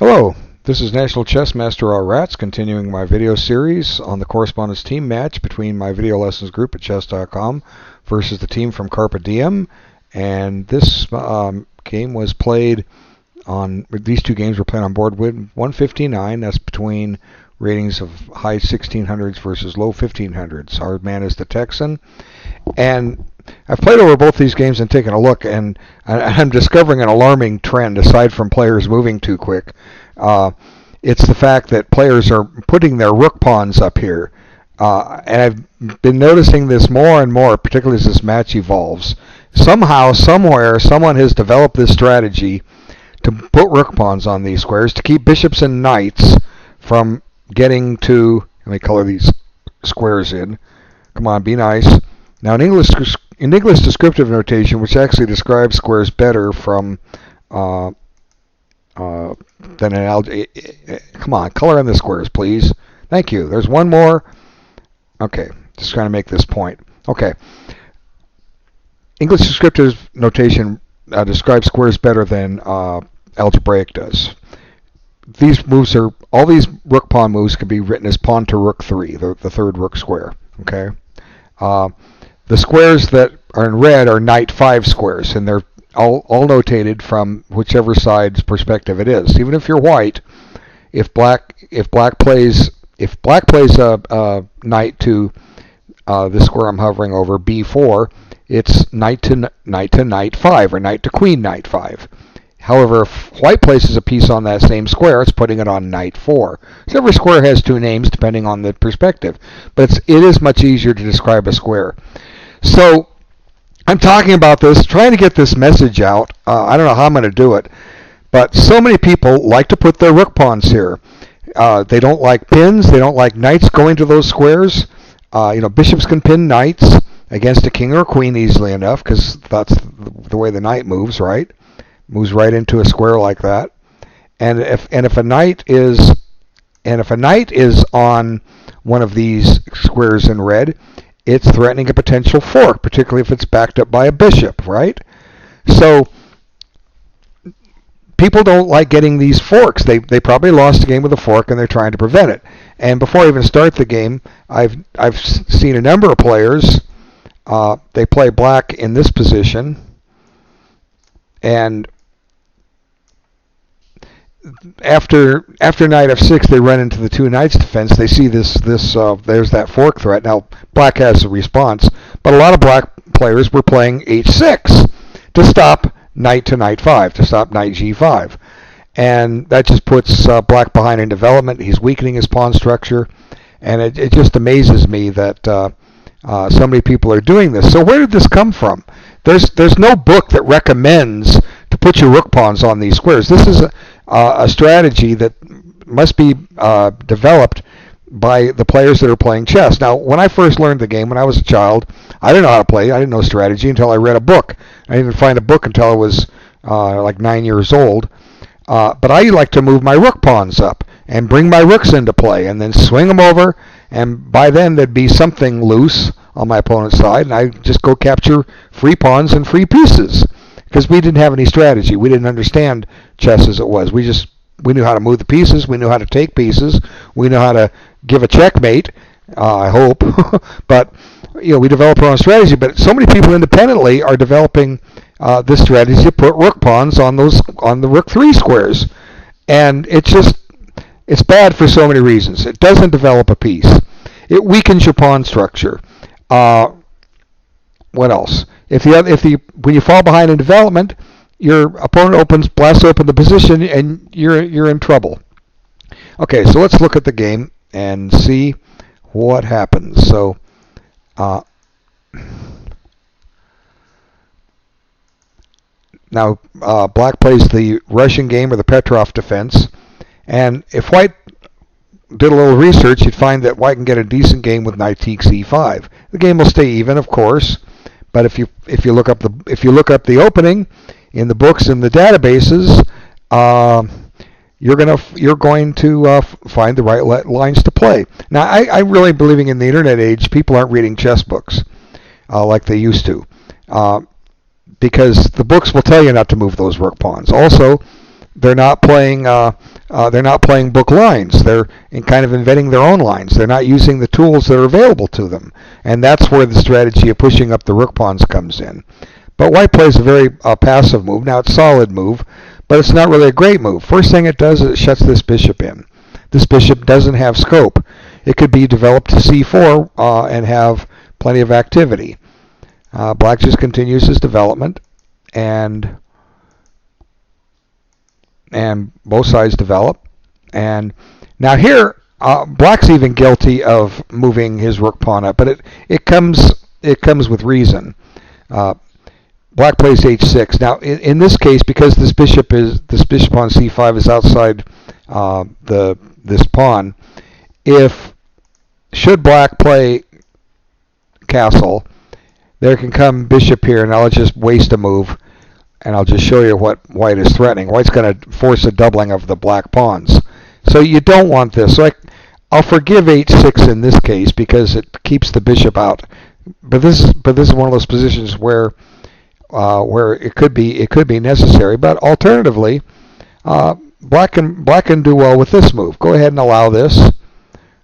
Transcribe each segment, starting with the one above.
Hello, this is National Chess Master R. Rats, continuing my video series on the correspondence team match between my video lessons group at chess.com versus the team from CARPE DIEM. And this game was played on, these two games were played on board with 159. That's between ratings of high 1600s versus low 1500s. Our man is TheTexan. And I've played over both these games and taken a look, and I'm discovering an alarming trend aside from players moving too quick. It's the fact that players are putting their rook pawns up here. And I've been noticing this more and more, particularly as this match evolves. Somehow, somewhere, someone has developed this strategy to put rook pawns on these squares to keep bishops and knights from getting to... Let me color these squares in. Come on, be nice. Now, in English descriptive notation, which actually describes squares better from than an algebra. Come on, color in the squares, please. Thank you. There's one more. Okay, just trying to make this point. Okay. English descriptive notation describes squares better than algebraic does. These moves are, all these rook pawn moves can be written as pawn to rook 3, the third rook square. Okay. The squares that are in red are knight 5 squares, and they're all notated from whichever side's perspective it is. Even if you're white, if black plays a knight to this square I'm hovering over, b4, it's knight to knight 5, or knight to queen knight 5. However, if white places a piece on that same square, it's putting it on knight 4. So every square has two names depending on the perspective, but it is much easier to describe a square. So I'm talking about this, trying to get this message out. I don't know how I'm going to do it, but so many people like to put their rook pawns here. They don't like pins. They don't like knights going to those squares. Bishops can pin knights against a king or a queen easily enough because that's the way the knight moves, right? Moves right into a square like that. And if a knight is on one of these squares in red, it's threatening a potential fork, particularly if it's backed up by a bishop, right? So people don't like getting these forks. They probably lost a game with a fork, and they're trying to prevent it. And before I even start the game, I've seen a number of players. They play black in this position, and after knight f6, they run into the two knights defense. They see this there's that fork threat. Now black has a response, but a lot of black players were playing h6 to stop knight to knight 5, to stop knight g5, and that just puts black behind in development. He's weakening his pawn structure, and it just amazes me that so many people are doing this. So where did this come from? There's no book that recommends to put your rook pawns on these squares. This is a strategy that must be developed by the players that are playing chess. Now, when I first learned the game, when I was a child, I didn't know how to play. I didn't know strategy until I read a book. I didn't even find a book until I was like 9 years old. But I like to move my rook pawns up and bring my rooks into play and then swing them over, and by then there'd be something loose on my opponent's side, and I just go capture free pawns and free pieces. Because we didn't have any strategy. We didn't understand chess as it was. We knew how to move the pieces. We knew how to take pieces. We knew how to give a checkmate, I hope. But we develop our own strategy. But so many people independently are developing this strategy to put rook pawns on the rook 3 squares. And it's bad for so many reasons. It doesn't develop a piece. It weakens your pawn structure. What else? When you fall behind in development, your opponent blasts open the position, and you're in trouble. Okay, so let's look at the game and see what happens. So, now black plays the Russian game or the Petrov defense, and if white did a little research, you'd find that white can get a decent game with knight takes e5. The game will stay even, of course. But if you look up the opening in the books and the databases, you're going to find the right lines to play. Now, I'm really believing in the internet age, people aren't reading chess books like they used to, because the books will tell you not to move those rook pawns. Also, they're not playing they're not playing book lines. They're kind of inventing their own lines. They're not using the tools that are available to them. And that's where the strategy of pushing up the rook pawns comes in. But white plays a very passive move. Now, it's a solid move, but it's not really a great move. First thing it does is it shuts this bishop in. This bishop doesn't have scope. It could be developed to c4 and have plenty of activity. Black just continues his development, and both sides develop. And now here, Black's even guilty of moving his rook pawn up, but it comes with reason. Black plays h6. Now in this case, because this bishop on c5 is outside this pawn, should Black play castle, there can come bishop here, and I'll just waste a move, and I'll just show you what white is threatening. White's going to force a doubling of the black pawns. So you don't want this. So I'll forgive h6 in this case because it keeps the bishop out. But this is one of those positions where it could be necessary. But alternatively, black can do well with this move. Go ahead and allow this.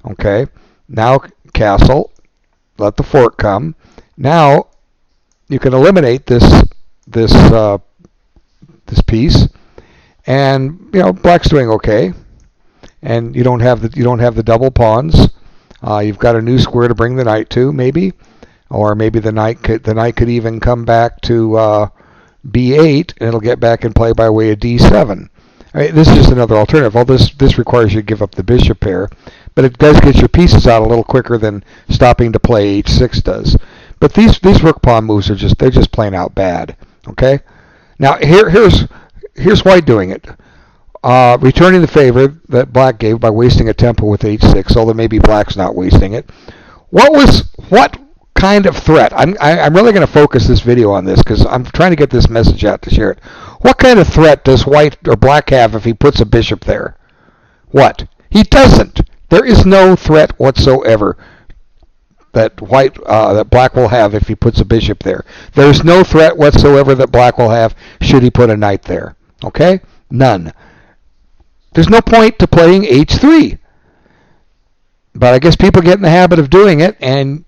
Okay. Now castle. Let the fork come. Now you can eliminate this piece, and black's doing okay. And you don't have the double pawns. You've got a new square to bring the knight to, maybe, or maybe the knight could even come back to b8, and it'll get back in play by way of d7. I mean, this is just another alternative. All this requires you to give up the bishop pair, but it does get your pieces out a little quicker than stopping to play h6 does. But these rook pawn moves they're just plain out bad. Okay. Now here's white doing it, returning the favor that black gave by wasting a tempo with h6. Although maybe black's not wasting it. What kind of threat? I'm really going to focus this video on this because I'm trying to get this message out to share it. What kind of threat does white or black have if he puts a bishop there? What? He doesn't. There is no threat whatsoever that black will have if he puts a bishop there. There's no threat whatsoever that black will have should he put a knight there. Okay? None. There's no point to playing h3. But I guess people get in the habit of doing it, and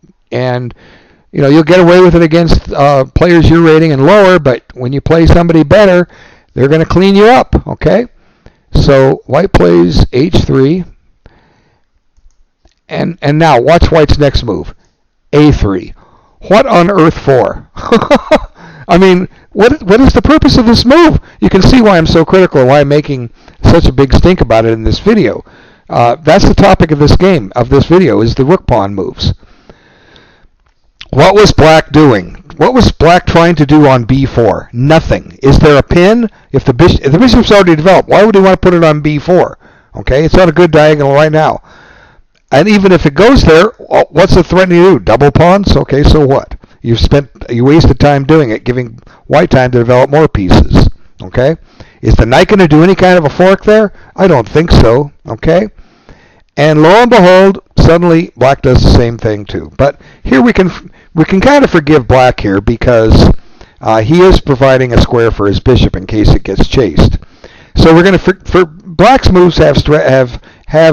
you'll get away with it against players you're rating and lower, but when you play somebody better, they're going to clean you up. Okay? So white plays h3. And now watch white's next move. a3. What on earth for? I mean, what is the purpose of this move? You can see why I'm so critical and why I'm making such a big stink about it in this video. That's the topic of this video, is the rook pawn moves. What was black doing? What was black trying to do on b4? Nothing. Is there a pin? If the bishop's already developed, why would he want to put it on b4? Okay, it's on a good diagonal right now. And even if it goes there, what's the threatening to do? Double pawns? Okay, so what? You wasted time doing it, giving white time to develop more pieces. Okay? Is the knight going to do any kind of a fork there? I don't think so. Okay? And lo and behold, suddenly black does the same thing too. But here we can kind of forgive black here because he is providing a square for his bishop in case it gets chased. So we're going to for black's moves have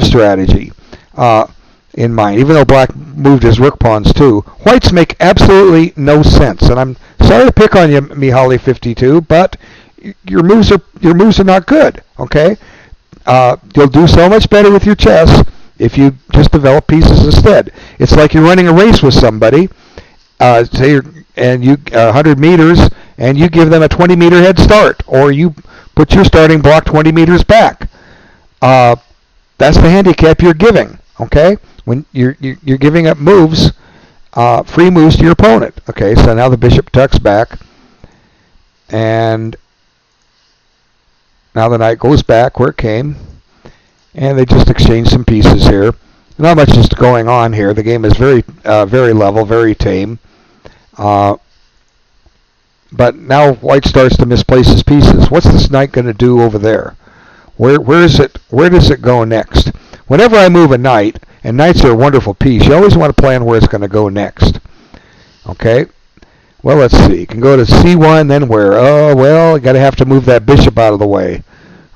strategy in mind, even though black moved his rook pawns too. White's make absolutely no sense, and I'm sorry to pick on you, Mihaly52, but your moves are not good. Okay, you'll do so much better with your chess if you just develop pieces instead. It's like you're running a race with somebody, say you 100 meters, and you give them a 20-meter head start, or you put your starting block 20 meters back. That's the handicap you're giving. Okay, when you're giving up moves, free moves to your opponent. Okay, so now the bishop tucks back, and now the knight goes back where it came, and they just exchange some pieces here. Not much is going on here. The game is very level, very tame. But now white starts to misplace his pieces. What's this knight going to do over there? Where does it go next? Whenever I move a knight, and knights are a wonderful piece, you always want to plan where it's going to go next. Okay? Well, let's see. You can go to c1, then where? Oh, well, you got to have to move that bishop out of the way.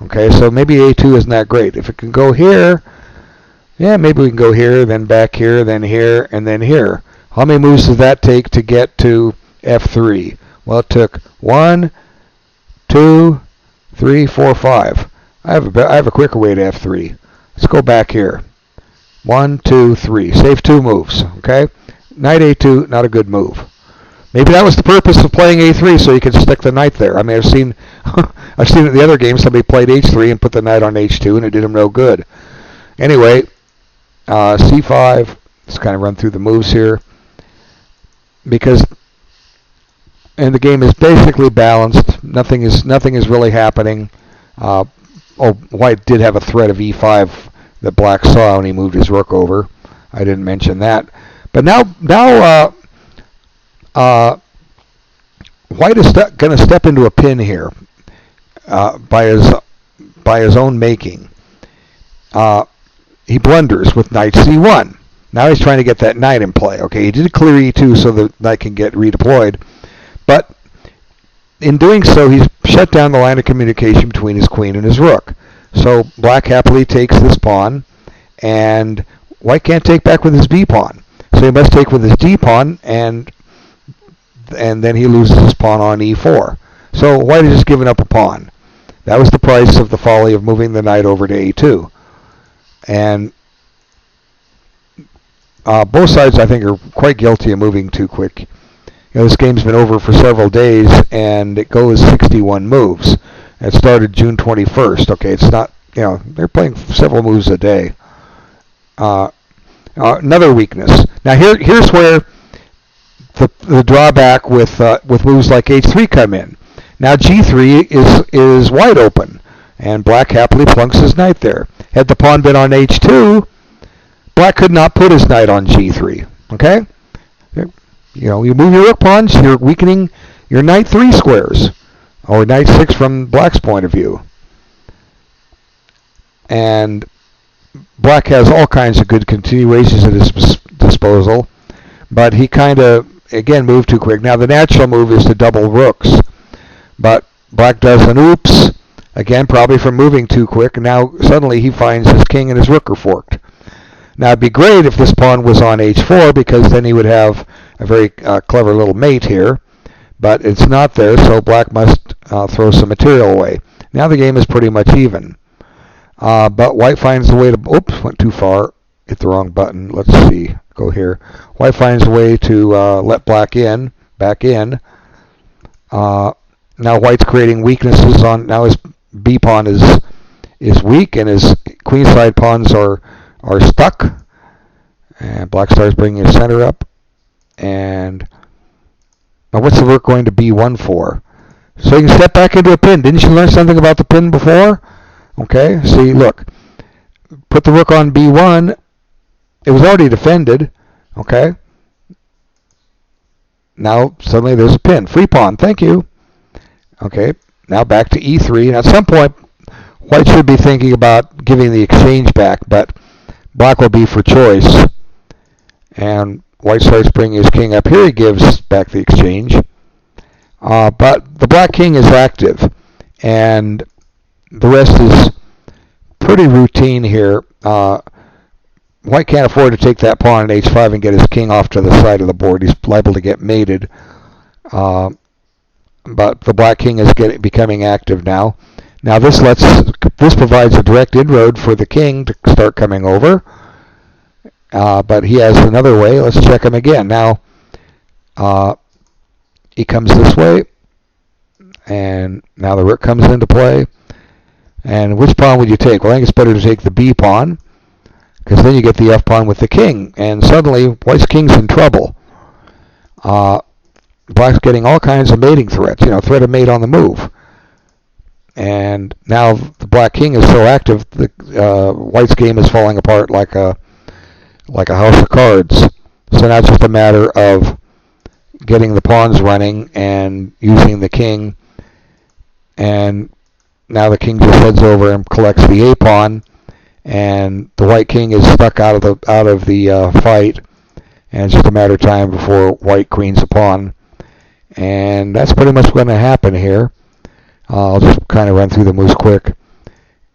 Okay, so maybe a2 isn't that great. If it can go here, yeah, maybe we can go here, then back here, then here, and then here. How many moves does that take to get to f3? Well, it took 1, 2, 3, 4, 5. I have a quicker way to f3. Let's go back here. 1, 2, 3. Save 2 moves. Okay, knight a2, not a good move. Maybe that was the purpose of playing a3, so you could stick the knight there. I mean, I've seen in the other games somebody played h3 and put the knight on h2, and it did him no good. Anyway, c5. Let's kind of run through the moves here, and the game is basically balanced. Nothing is really happening. White did have a threat of e5 that black saw when he moved his rook over. I didn't mention that, but now White is going to step into a pin here by his own making. He blunders with knight c1. Now he's trying to get that knight in play. Okay, he did clear e2 so the knight can get redeployed, but in doing so, he's shut down the line of communication between his queen and his rook. So black happily takes this pawn, and White can't take back with his b pawn. So he must take with his d pawn, and then he loses his pawn on e4. So White has just given up a pawn. That was the price of the folly of moving the knight over to a2. And both sides, I think, are quite guilty of moving too quick. This game's been over for several days, and it goes 61 moves. It started June 21st. Okay, it's not, they're playing several moves a day. Another weakness. Now here's where the drawback with moves like h3 come in. Now g3 is wide open, and black happily plunks his knight there. Had the pawn been on h2, black could not put his knight on g3. Okay, you move your rook pawns, you're weakening your knight 3 squares, or knight 6 from black's point of view. And black has all kinds of good continuations at his disposal, but he kind of, again, moved too quick. Now the natural move is to double rooks, but black does an oops, again, probably from moving too quick, and now suddenly he finds his king and his rook are forked. Now it'd be great if this pawn was on h4, because then he would have a very clever little mate here, but it's not there, so black must throw some material away. Now the game is pretty much even. But White finds a way to, oops, went too far, hit the wrong button. Let's see, go here. White finds a way to let black back in. Now White's creating weaknesses on, now his b pawn is weak, and his queenside pawns are stuck. And black starts bringing his center up. And now what's the rook going to b1 for? So you can step back into a pin. Didn't you learn something about the pin before? Okay, see, look. Put the rook on b1. It was already defended. Okay. Now suddenly there's a pin. Free pawn, thank you. Okay, now back to e3. And at some point, White should be thinking about giving the exchange back, but black will be for choice. And White starts bringing his king up. Here he gives back the exchange. But the black king is active, and the rest is pretty routine here. White can't afford to take that pawn on h5 and get his king off to the side of the board. He's liable to get mated. But the black king is becoming active now. Now this provides a direct inroad for the king to start coming over. But he has another way. Let's check him again. Now he comes this way, and now the rook comes into play. And which pawn would you take? Well, I think it's better to take the b pawn, because then you get the f pawn with the king, and suddenly White's king's in trouble. Black's getting all kinds of mating threats, threat of mate on the move. And now the black king is so active, White's game is falling apart like a house of cards. So now it's just a matter of getting the pawns running and using the king. And now the king just heads over and collects the a pawn, and the white king is stuck out of the fight. And it's just a matter of time before White queens a pawn. And that's pretty much going to happen here. I'll just kind of run through the moves quick.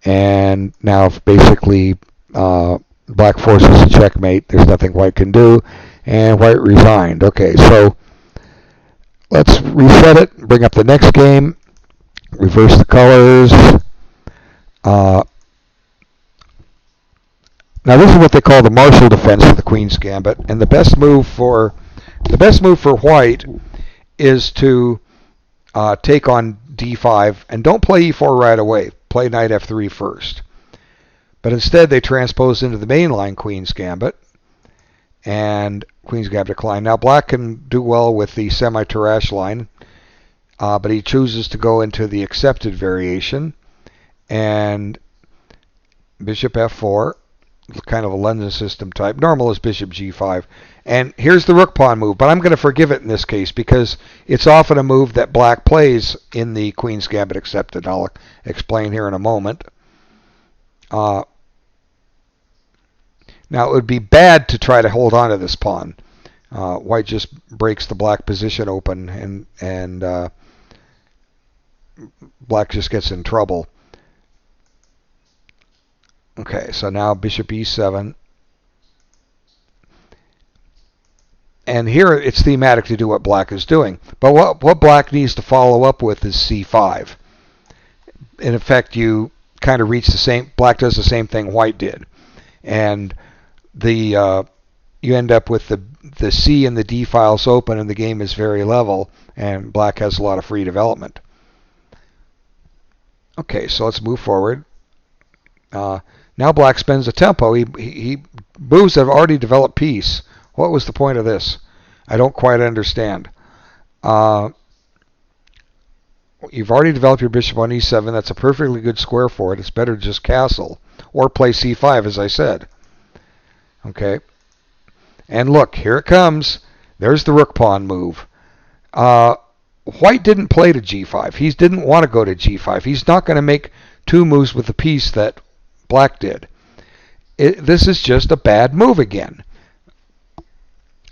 And now basically black forces a checkmate. There's nothing white can do, and white resigned. Okay, so let's reset it, bring up the next game, reverse the colors. Now this is what they call the Marshall defense for the Queen's Gambit, and the best move for white is to take on d5, and don't play e4 right away. Play knight f3 first. But instead they transpose into the main line Queen's Gambit, and Queen's Gambit decline. Now black can do well with the semi-Tarrasch line, but he chooses to go into the accepted variation, and bishop f4, kind of a London system type. Normal is bishop g5. And here's the rook pawn move, but I'm going to forgive it in this case because it's often a move that black plays in the Queen's Gambit accepted. I'll explain here in a moment. Now it would be bad to try to hold on to this pawn. White just breaks the black position open, and black just gets in trouble. Okay, so now bishop e7. And here it's thematic to do what black is doing. But what black needs to follow up with is c5. In effect, you kind of reach the same, black does the same thing white did. And you end up with the C and the D files open, and the game is very level, and black has a lot of free development. Okay, so let's move forward. Now black spends a tempo. He moves have already developed piece. What was the point of this? I don't quite understand. You've already developed your bishop on e7. That's a perfectly good square for it. It's better to just castle or play c5, as I said. Okay. And look, here it comes. There's the rook pawn move. White didn't play to g5. He didn't want to go to g5. He's not going to make two moves with the piece that black did. This is just a bad move again.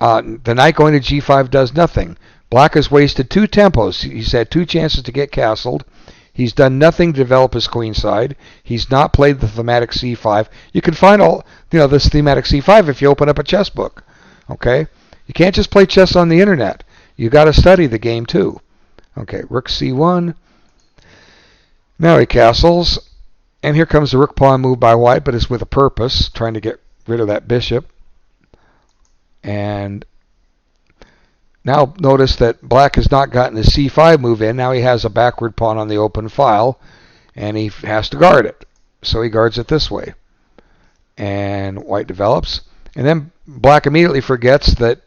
The knight going to g5 does nothing. Black has wasted two tempos. He's had two chances to get castled. He's done nothing to develop his queenside. He's not played the thematic c5. You can find all this thematic c5 if you open up a chess book. Okay, you can't just play chess on the internet. You got to study the game too. Okay, rook c1. Now he castles, and here comes the rook pawn move by white, but it's with a purpose, trying to get rid of that bishop. And now notice that black has not gotten his c5 move in. Now he has a backward pawn on the open file, and he has to guard it. So he guards it this way. And white develops. And then black immediately forgets that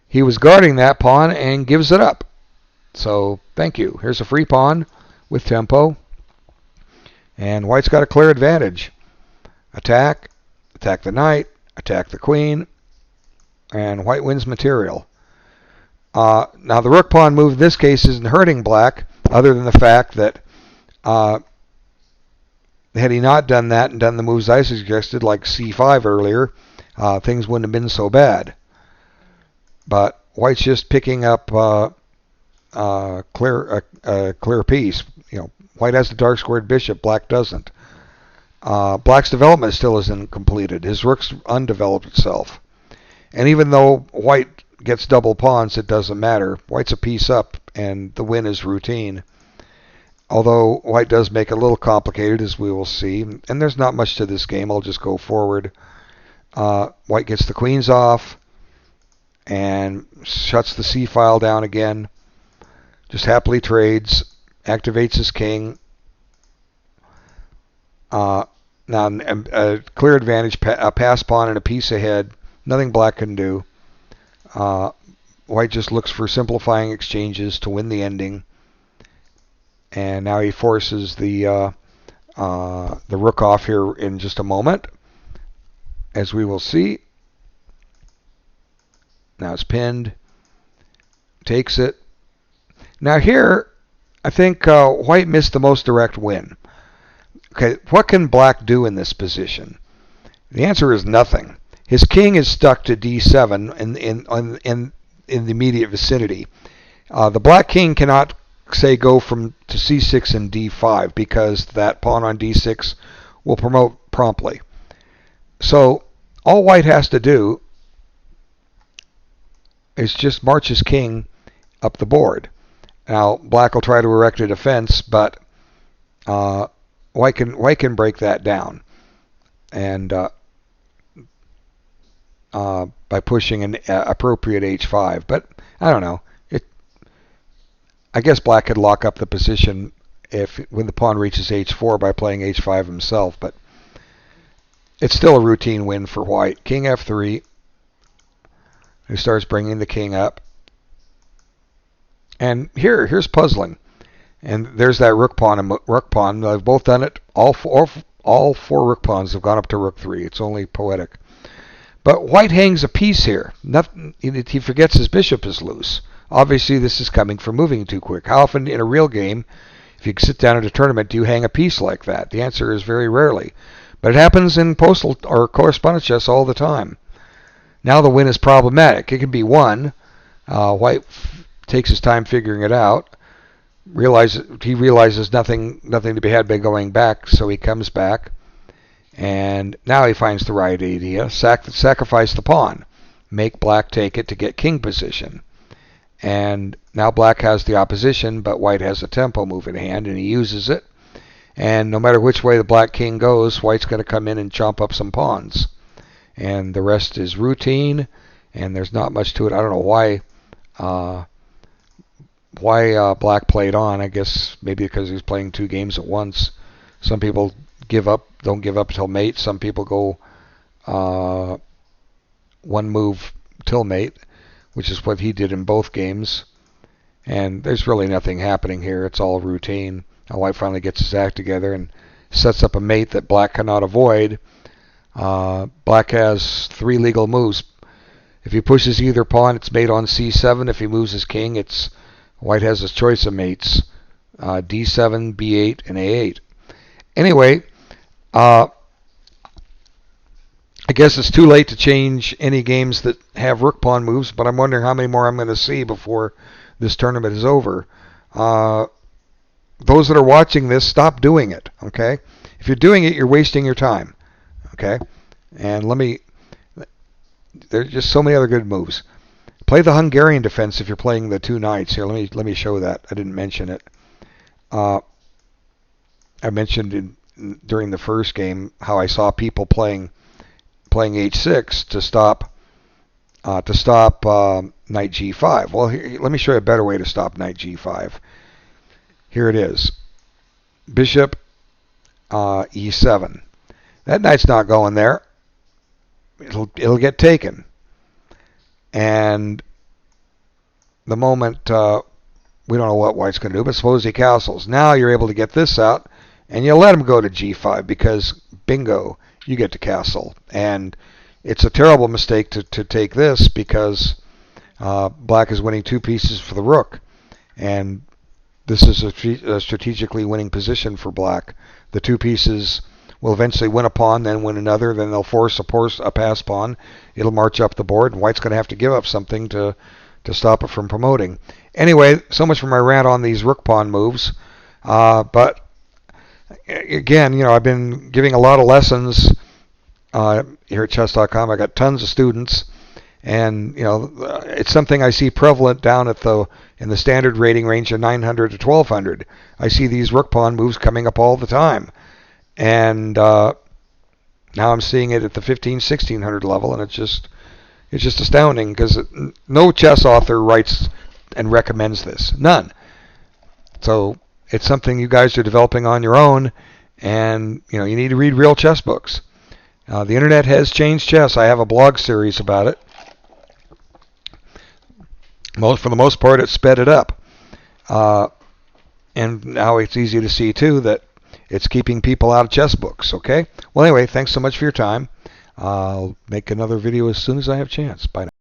he was guarding that pawn and gives it up. So thank you. Here's a free pawn with tempo. And white's got a clear advantage. Attack the knight, attack the queen, and white wins material. Now the rook pawn move in this case isn't hurting black, other than the fact that had he not done that and done the moves I suggested, like c5 earlier, things wouldn't have been so bad. But white's just picking up a clear piece. White has the dark squared bishop, black doesn't. Black's development still isn't completed. His rook's undeveloped itself. And even though white gets double pawns, it doesn't matter. White's a piece up, and the win is routine. Although white does make it a little complicated, as we will see. And there's not much to this game. I'll just go forward. White gets the queens off and shuts the c file down again. Just happily trades. Activates his king. Now a clear advantage, a pass pawn and a piece ahead. Nothing black can do. White just looks for simplifying exchanges to win the ending. And now he forces the rook off here in just a moment, as we will see. Now it's pinned. Takes it. Now here, I think white missed the most direct win. Okay, what can black do in this position? The answer is nothing. His king is stuck to d7 in the immediate vicinity. The black king cannot say go from to c6 and d5 because that pawn on d6 will promote promptly. So all white has to do is just march his king up the board. Now black will try to erect a defense, but white can break that down, and by pushing an appropriate h5. But I don't know. I guess black could lock up the position when the pawn reaches h4 by playing h5 himself, but it's still a routine win for white. King f3, who starts bringing the king up. And here's puzzling. And there's that rook pawn and rook pawn. They've both done it. All four rook pawns have gone up to rook 3. It's only poetic. But white hangs a piece here. He forgets his bishop is loose. Obviously, this is coming from moving too quick. How often in a real game, if you sit down at a tournament, do you hang a piece like that? The answer is very rarely. But it happens in postal or correspondence chess all the time. Now the win is problematic. It can be won. White takes his time figuring it out. He realizes nothing to be had by going back, so he comes back. And now he finds the right idea. Sacrifice the pawn. Make black take it to get king position. And now black has the opposition, but white has a tempo move in hand, and he uses it. And no matter which way the black king goes, white's going to come in and chomp up some pawns. And the rest is routine, and there's not much to it. I don't know why black played on. I guess maybe because he's playing 2 games at once. Some people don't give up till mate. Some people go 1 move till mate, which is what he did in both games. And there's really nothing happening here. It's all routine. Now white finally gets his act together and sets up a mate that black cannot avoid. Black has 3 legal moves. If he pushes either pawn, it's mate on c7. If he moves his king, white has his choice of mates, d7, b8, and a8. Anyway, I guess it's too late to change any games that have rook pawn moves, but I'm wondering how many more I'm going to see before this tournament is over. Those that are watching this, stop doing it, okay? If you're doing it, you're wasting your time, okay? And there's just so many other good moves. Play the Hungarian defense if you're playing the 2 knights. Here, let me show that. I didn't mention it. I mentioned during the first game how I saw people playing h6 to stop knight g5. Well, here, let me show you a better way to stop knight g5. Here it is. Bishop e7. That knight's not going there. It'll get taken. And the moment we don't know what white's going to do, but suppose he castles. Now you're able to get this out, and you let him go to g5 because bingo, you get to castle. And it's a terrible mistake to take this because black is winning 2 pieces for the rook, and this is a strategically winning position for black. The 2 pieces will eventually win a pawn, then win another, then they'll force a pass pawn. It'll march up the board, and white's going to have to give up something to stop it from promoting. Anyway, so much for my rant on these rook pawn moves. But again, I've been giving a lot of lessons here at chess.com. I got tons of students, and it's something I see prevalent down in the standard rating range of 900 to 1200. I see these rook pawn moves coming up all the time. And now I'm seeing it at the 1600 level, and it's just astounding because no chess author writes and recommends this. None. So it's something you guys are developing on your own, and you need to read real chess books. The internet has changed chess. I have a blog series about it. For the most part, it sped it up. And now it's easy to see, too, that it's keeping people out of chess books, okay? Well, anyway, thanks so much for your time. I'll make another video as soon as I have a chance. Bye now.